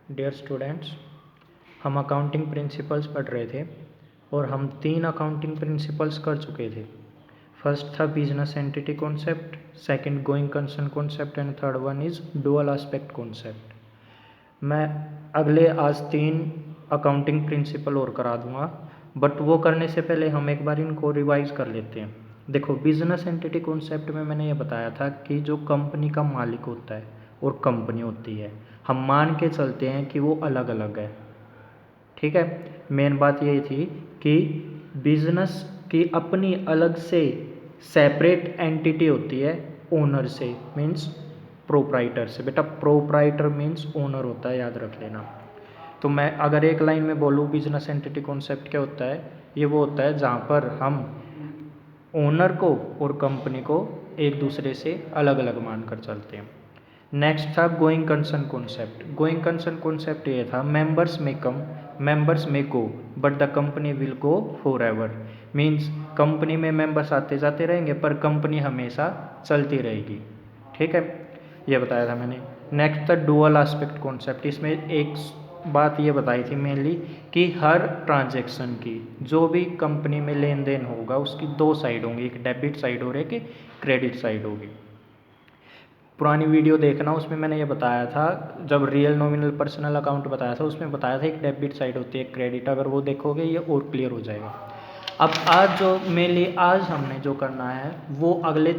Dear students, हम accounting principles पढ़ रहे थे और हम 3 अकाउंटिंग प्रिंसिपल्स कर चुके थे। फर्स्ट था business entity concept, second going concern concept and third one is dual aspect concept. मैं अगले आज 3 अकाउंटिंग प्रिंसिपल और करा दूंगा, बट वो करने से पहले हम एक बार इनको रिवाइज कर लेते हैं। देखो, बिजनेस एंटिटी कॉन्सेप्ट में मैंने ये बताया था कि जो कंपनी का मालिक होता है और कंपनी होती है, हम मान के चलते हैं कि वो अलग अलग है। ठीक है, मेन बात यही थी कि बिजनेस की अपनी अलग से सेपरेट एंटिटी होती है ओनर से, मीन्स प्रोप्राइटर से। बेटा, प्रोप्राइटर मीन्स ओनर होता है, याद रख लेना। तो मैं अगर एक लाइन में बोलूँ बिजनेस एंटिटी कॉन्सेप्ट क्या होता है, ये वो होता है जहाँ पर हम ओनर को और कंपनी को एक दूसरे से अलग अलग मानकर चलते हैं। नेक्स्ट था going concern concept. Going concern concept ये था members may come, members may go, but the company will go for ever. Means company में मेंबर्स आते जाते रहेंगे पर कंपनी हमेशा चलती रहेगी। ठीक है, ये बताया था मैंने। नेक्स्ट था डुअल एस्पेक्ट कॉन्सेप्ट। इसमें एक बात ये बताई थी मेनली कि हर ट्रांजैक्शन की, जो भी कंपनी में लेन देन होगा उसकी 2 साइड होंगी, एक डेबिट साइड और एक क्रेडिट साइड होगी। पुरानी वीडियो देखना, उसमें मैंने ये बताया था, जब रियल नॉमिनल पर्सनल अकाउंट बताया था उसमें बताया था एक डेबिट साइड होती है, एक क्रेडिट। अगर वो देखोगे ये और क्लियर हो जाएगा। अब आज जो मेनली आज हमने जो करना है वो अगले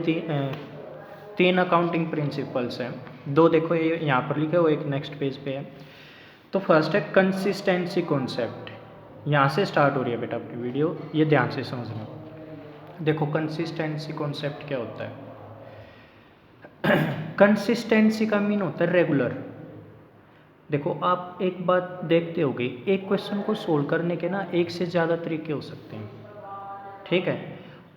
3 अकाउंटिंग प्रिंसिपल्स हैं। 2 देखो ये यहाँ पर लिखे हो, एक नेक्स्ट पेज पे है। तो फर्स्ट है कंसिस्टेंसी कॉन्सेप्ट। यहाँ से स्टार्ट हो रही है बेटा अपनी वीडियो, ये ध्यान से समझना। देखो, कंसिस्टेंसी कॉन्सेप्ट क्या होता है। कंसिस्टेंसी का मीन होता है रेगुलर। देखो, आप एक बात देखते होगे, एक क्वेश्चन को सोल्व करने के ना एक से ज़्यादा तरीके हो सकते हैं। ठीक है,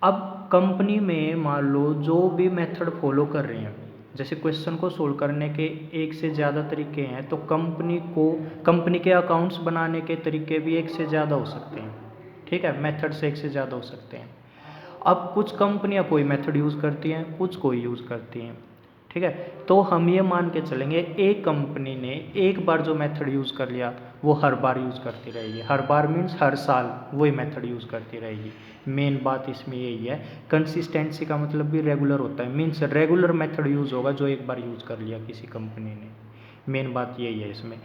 अब कंपनी में मान लो जो भी मेथड फॉलो कर रहे हैं, जैसे क्वेश्चन को सोल्व करने के एक से ज़्यादा तरीके हैं, तो कंपनी के अकाउंट्स बनाने के तरीके भी एक से ज़्यादा हो सकते हैं। ठीक है, मेथड्स एक से ज़्यादा हो सकते हैं। अब कुछ कंपनियां कोई मेथड यूज़ करती हैं, कुछ कोई यूज़ करती हैं। ठीक है, तो हम ये मान के चलेंगे एक कंपनी ने एक बार जो मेथड यूज़ कर लिया वो हर बार यूज़ करती रहेगी। हर बार मीन्स हर साल वही मेथड यूज़ करती रहेगी। मेन बात इसमें यही है। कंसिस्टेंसी का मतलब भी रेगुलर होता है, मीन्स रेगुलर मेथड यूज़ होगा जो एक बार यूज़ कर लिया किसी कंपनी ने। मेन बात यही है। इसमें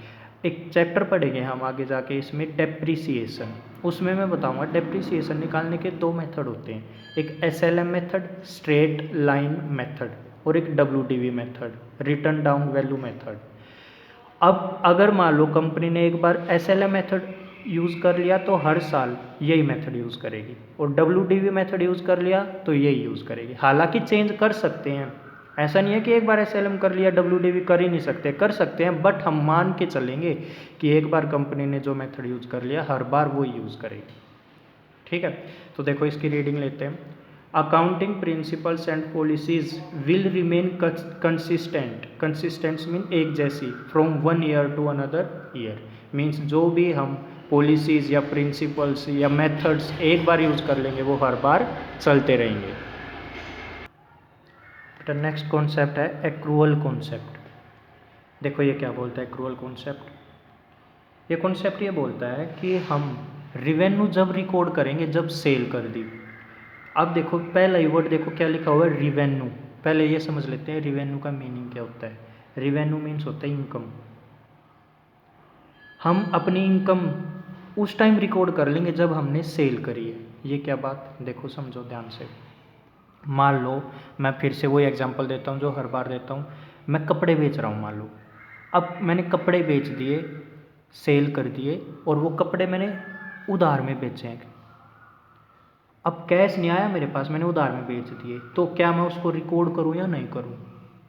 एक चैप्टर पढ़ेंगे हम आगे जाके, इसमें डेप्रिसिएशन। उसमें मैं बताऊंगा डेप्रिसिएशन निकालने के 2 मेथड होते हैं, एक SLM method, straight line method, और एक WDV method, return down value method. अब अगर मान लो कंपनी ने एक बार SLM मेथड यूज़ कर लिया तो हर साल यही मेथड यूज़ करेगी, और WDV मेथड यूज़ कर लिया तो यही यूज़ करेगी। हालांकि चेंज कर सकते हैं, ऐसा नहीं है कि एक बार SLM कर लिया WDV कर ही नहीं सकते, कर सकते हैं, बट हम मान के चलेंगे कि एक बार कंपनी ने जो मेथड यूज़ कर लिया हर बार वो यूज़ करेगी। ठीक है, तो देखो इसकी रीडिंग लेते हैं। Accounting principles and policies will remain consistent. Consistent mean एक जैसी, from 1 year to another year. Means जो भी हम पॉलिसीज या प्रिंसिपल्स या मेथड्स एक बार यूज़ कर लेंगे वो हर बार चलते रहेंगे। तो नेक्स्ट कॉन्सेप्ट है एक्रूअल कॉन्सेप्ट। देखो ये क्या बोलता है एक्रूअल कॉन्सेप्ट। ये कॉन्सेप्ट ये बोलता है कि हम रिवेन्यू जब रिकॉर्ड करेंगे जब सेल कर दी। अब देखो पहला ही वर्ड देखो क्या लिखा हुआ है, रिवेन्यू। पहले ये समझ लेते हैं रिवेन्यू का मीनिंग क्या होता है। रिवेन्यू मीन्स होता है इनकम। हम अपनी इनकम उस टाइम रिकॉर्ड कर लेंगे जब हमने सेल करी है। ये क्या बात, देखो समझो ध्यान से। मान लो, मैं फिर से वही एग्जांपल देता हूँ जो हर बार देता हूँ। मैं कपड़े बेच रहा हूँ मान लो, अब मैंने कपड़े बेच दिए, सेल कर दिए, और वो कपड़े मैंने उधार में बेचे हैं। अब कैश नहीं आया मेरे पास, मैंने उधार में बेच दिए, तो क्या मैं उसको रिकॉर्ड करूँ या नहीं करूँ।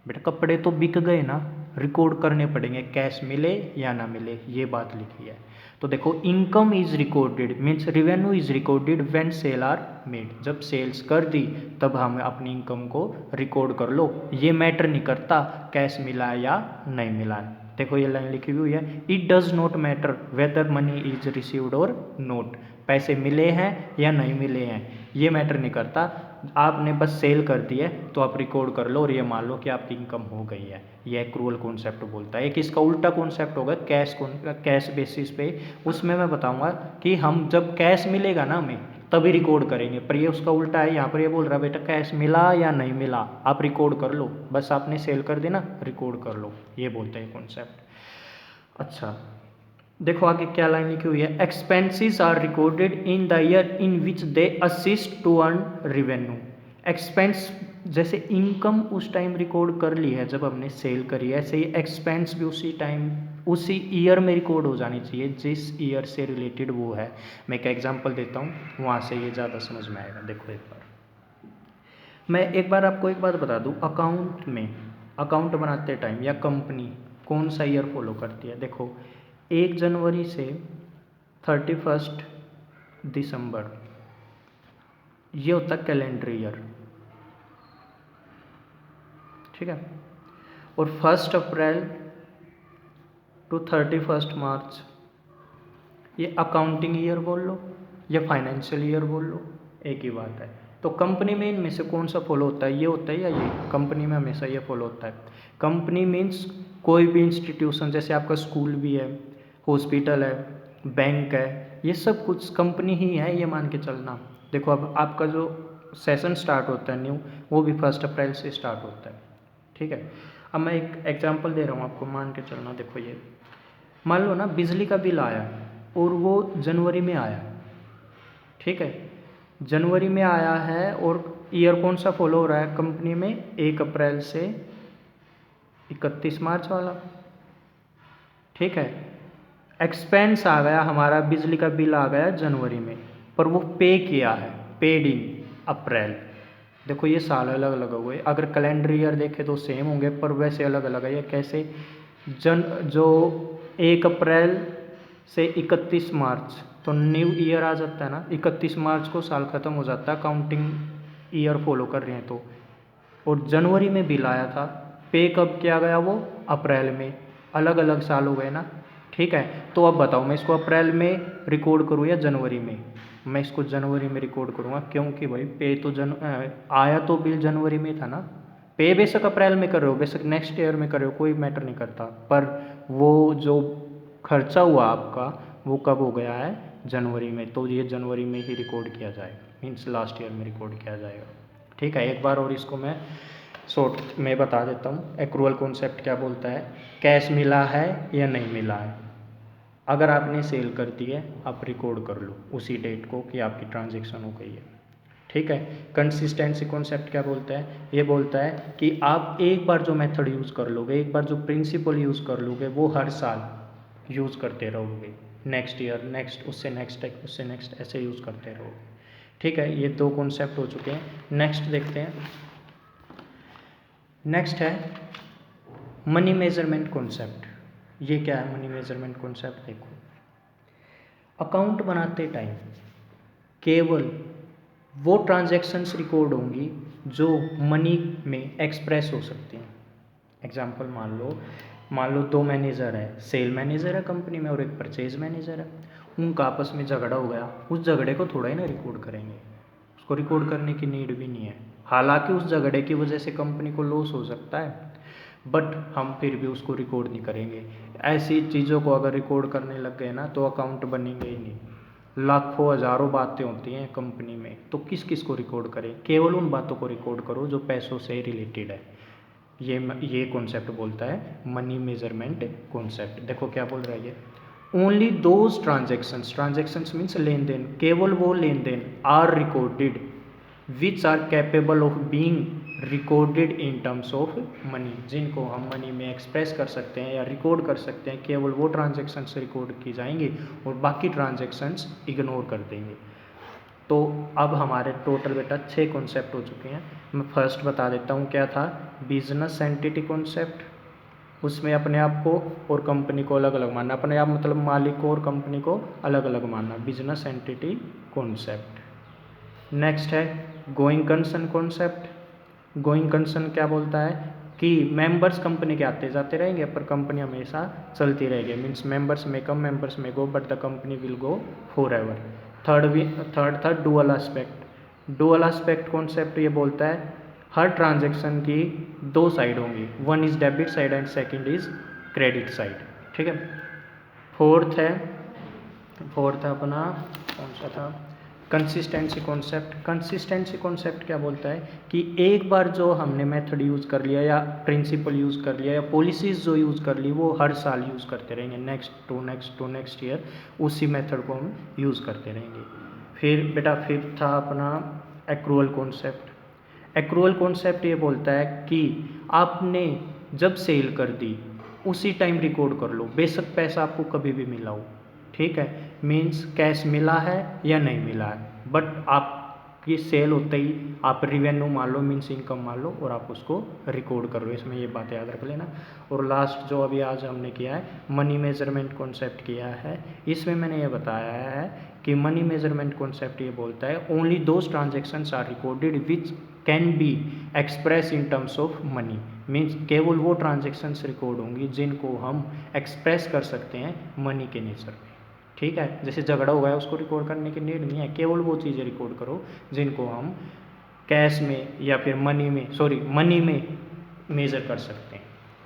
बेटा कपड़े तो बिक गए ना, रिकॉर्ड करने पड़ेंगे, कैश मिले या ना मिले, ये बात लिखी है। तो देखो income is recorded means revenue is recorded when sale are made. जब सेल्स कर दी तब हम अपनी इनकम को रिकॉर्ड कर लो, ये मैटर नहीं करता कैश मिला या नहीं मिला। देखो ये लाइन लिखी हुई है, it does not matter whether money is received और नोट। पैसे मिले हैं या नहीं मिले हैं ये मैटर नहीं करता, आपने बस सेल कर दी है तो आप रिकॉर्ड कर लो और ये मान लो कि आपकी इनकम हो गई है। ये एक्रूअल कॉन्सेप्ट बोलता है। एक इसका उल्टा कॉन्सेप्ट होगा कैश बेसिस पे। उसमें मैं बताऊंगा कि हम जब कैश मिलेगा ना हमें तभी रिकॉर्ड करेंगे, पर ये उसका उल्टा है। यहाँ पर ये बोल रहा है बेटा कैश मिला या नहीं मिला आप रिकॉर्ड कर लो, बस आपने सेल कर दी ना रिकॉर्ड कर लो, ये बोलते हैं कॉन्सेप्ट। अच्छा देखो आगे क्या लाइन लिखी हुई है, expenses are recorded in the year in which they assist to earn revenue. Expense जैसे इनकम उस टाइम रिकॉर्ड कर ली है जब हमने सेल करी है, ऐसे ही एक्सपेंस भी उसी टाइम उसी ईयर में रिकॉर्ड हो जानी चाहिए जिस ईयर से रिलेटेड वो है। मैं एक एग्जांपल देता हूँ, वहाँ से ये ज़्यादा समझ में आएगा। देखो एक बार मैं एक बार आपको एक बात बता दूँ, अकाउंट में अकाउंट बनाते टाइम या कंपनी कौन सा ईयर फॉलो करती है। देखो 1 जनवरी से 31 दिसंबर ये होता है कैलेंडर ईयर, ठीक है। और 1 अप्रैल टू 31 मार्च ये अकाउंटिंग ईयर बोल लो या फाइनेंशियल ईयर बोल लो, एक ही बात है। तो कंपनी में इनमें से कौन सा फॉलो होता है, ये होता है या ये? कंपनी में हमेशा ये फॉलो होता है। कंपनी मीन्स कोई भी इंस्टीट्यूशन, जैसे आपका स्कूल भी है, हॉस्पिटल है, बैंक है, ये सब कुछ कंपनी ही है, ये मान के चलना। देखो अब आपका जो सेशन स्टार्ट होता है न्यू, वो भी 1 अप्रैल से स्टार्ट होता है, ठीक है। अब मैं एक एग्जांपल दे रहा हूँ आपको, मान के चलना। देखो ये मान लो ना बिजली का बिल आया और वो जनवरी में आया, ठीक है। जनवरी में आया है और ईयर कौन सा फॉलो हो रहा है कंपनी में, 1 अप्रैल से 31 मार्च वाला, ठीक है। एक्सपेंस आ गया हमारा, बिजली का बिल आ गया जनवरी में, पर वो पे किया है, पेड इन अप्रैल। देखो ये साल अलग अलग हुए, अगर कैलेंडर ईयर देखें तो सेम होंगे पर वैसे अलग अलग है। ये कैसे, जो 1 अप्रैल से 31 मार्च तो न्यू ईयर आ जाता है ना, 31 मार्च को साल ख़त्म हो जाता है, काउंटिंग ईयर फॉलो कर रहे हैं तो। और जनवरी में बिल आया था, पे कब किया गया वो, अप्रैल में, अलग अलग साल हो गए ना, ठीक है। तो अब बताओ मैं इसको अप्रैल में रिकॉर्ड करूँ या जनवरी में? मैं इसको जनवरी में रिकॉर्ड करूँगा, क्योंकि भाई पे तो आया तो बिल जनवरी में था ना। पे बेशक अप्रैल में कर रहे हो, बेशक नेक्स्ट ईयर में कर रहे हो, कोई मैटर नहीं करता, पर वो जो खर्चा हुआ आपका वो कब हो गया है, जनवरी में, तो ये जनवरी में ही रिकॉर्ड किया जाएगा, मीन्स लास्ट ईयर में रिकॉर्ड किया जाएगा, ठीक है। एक बार और इसको मैं शॉर्ट में बता देता हूँ, एक्रूअल कॉन्सेप्ट क्या बोलता है, कैश मिला है या नहीं मिला है, अगर आपने सेल कर दी है आप रिकॉर्ड कर लो उसी डेट को कि आपकी ट्रांजैक्शन हो गई है, ठीक है। कंसिस्टेंसी कॉन्सेप्ट क्या बोलता है, ये बोलता है कि आप एक बार जो मेथड यूज़ कर लोगे, एक बार जो प्रिंसिपल यूज़ कर लोगे, वो हर साल यूज़ करते रहोगे, नेक्स्ट ईयर, नेक्स्ट, उससे नेक्स्ट, उससे नेक्स्ट, ऐसे यूज़ करते रहोगे, ठीक है। ये 2 कॉन्सेप्ट हो चुके हैं। नेक्स्ट देखते हैं, नेक्स्ट है मनी मेजरमेंट कॉन्सेप्ट। ये क्या है मनी मेजरमेंट कॉन्सेप्ट? देखो अकाउंट बनाते टाइम केवल वो ट्रांजैक्शंस रिकॉर्ड होंगी जो मनी में एक्सप्रेस हो सकती हैं। एग्जांपल मान लो 2 मैनेजर है, सेल मैनेजर है कंपनी में और एक परचेज मैनेजर है, उनका आपस में झगड़ा हो गया, उस झगड़े को थोड़ा ही ना रिकॉर्ड करेंगे, उसको रिकॉर्ड करने की नीड भी नहीं है। हालांकि उस झगड़े की वजह से कंपनी को लॉस हो सकता है, बट हम फिर भी उसको रिकॉर्ड नहीं करेंगे। ऐसी चीज़ों को अगर रिकॉर्ड करने लग गए ना तो अकाउंट बनेंगे ही नहीं। लाखों हज़ारों बातें होती हैं कंपनी में, तो किस किस को रिकॉर्ड करें, केवल उन बातों को रिकॉर्ड करो जो पैसों से रिलेटेड है। ये कॉन्सेप्ट बोलता है मनी मेजरमेंट कॉन्सेप्ट। देखो क्या बोल रहा है ये, only those transactions, transactions means लेन देन, केवल वो लेन देन are recorded which are capable of being recorded in terms of money, जिनको हम मनी में एक्सप्रेस कर सकते हैं या रिकॉर्ड कर सकते हैं, केवल वो ट्रांजेक्शन्स रिकॉर्ड की जाएंगी और बाकी ट्रांजेक्शन्स इग्नोर कर देंगे। तो अब हमारे टोटल बेटा 6 कॉन्सेप्ट हो चुके हैं। मैं फर्स्ट बता देता हूँ क्या था, बिजनेस एंटिटी कॉन्सेप्ट, उसमें अपने आप को और कंपनी को अलग अलग मानना, अपने आप मतलब मालिक को और कंपनी को अलग अलग मानना, बिजनेस एंटिटी कॉन्सेप्ट। नेक्स्ट है going concern concept. Going concern क्या बोलता है कि मेंबर्स कंपनी के आते जाते रहेंगे पर कंपनी हमेशा चलती रहेगी, means members may come, members may go, but the company will go for ever. Third था dual aspect, dual aspect concept ये बोलता है हर ट्रांजैक्शन की दो साइड होंगी, one is debit side and second is credit side, ठीक है। फोर्थ है अपना कौन सा था, कंसिस्टेंसी कॉन्सेप्ट। कंसिस्टेंसी कॉन्सेप्ट क्या बोलता है कि एक बार जो हमने मेथड यूज़ कर लिया या प्रिंसिपल यूज़ कर लिया या पॉलिसीज़ जो यूज़ कर ली वो हर साल यूज़ करते रहेंगे, नेक्स्ट ईयर उसी मेथड को हम यूज़ करते रहेंगे। फिर बेटा फिफ्थ था अपना एक्रूअल कॉन्सेप्ट। एक्रूअल कॉन्सेप्ट ये बोलता है कि आपने जब सेल कर दी उसी टाइम रिकॉर्ड कर लो, बेशक पैसा आपको कभी भी मिला हो, ठीक है। मीन्स कैश मिला है या नहीं मिला है, बट आपकी सेल होते ही आप रिवेन्यू मान लो, मीन्स इनकम मान लो, और आप उसको रिकॉर्ड कर लो। इसमें ये बात याद रख लेना। और लास्ट जो अभी आज हमने किया है मनी मेजरमेंट कॉन्सेप्ट किया है, इसमें मैंने ये बताया है कि मनी मेजरमेंट कॉन्सेप्ट ये बोलता है only those transactions are recorded which can be express in terms of money. Means केवल वो ट्रांजेक्शन्स रिकॉर्ड होंगी जिनको हम एक्सप्रेस कर सकते हैं मनी के नेचर में, ठीक है। जैसे झगड़ा हुआ है उसको रिकॉर्ड करने की नीड नहीं है, केवल वो चीज़ें रिकॉर्ड करो जिनको हम कैश में या फिर मनी में मेज़र कर सकते हैं,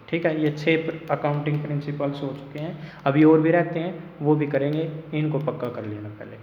ठीक है। ये 6 अकाउंटिंग प्रिंसिपल्स हो चुके हैं, अभी और भी रहते हैं वो भी करेंगे, इनको पक्का कर लेना पहले।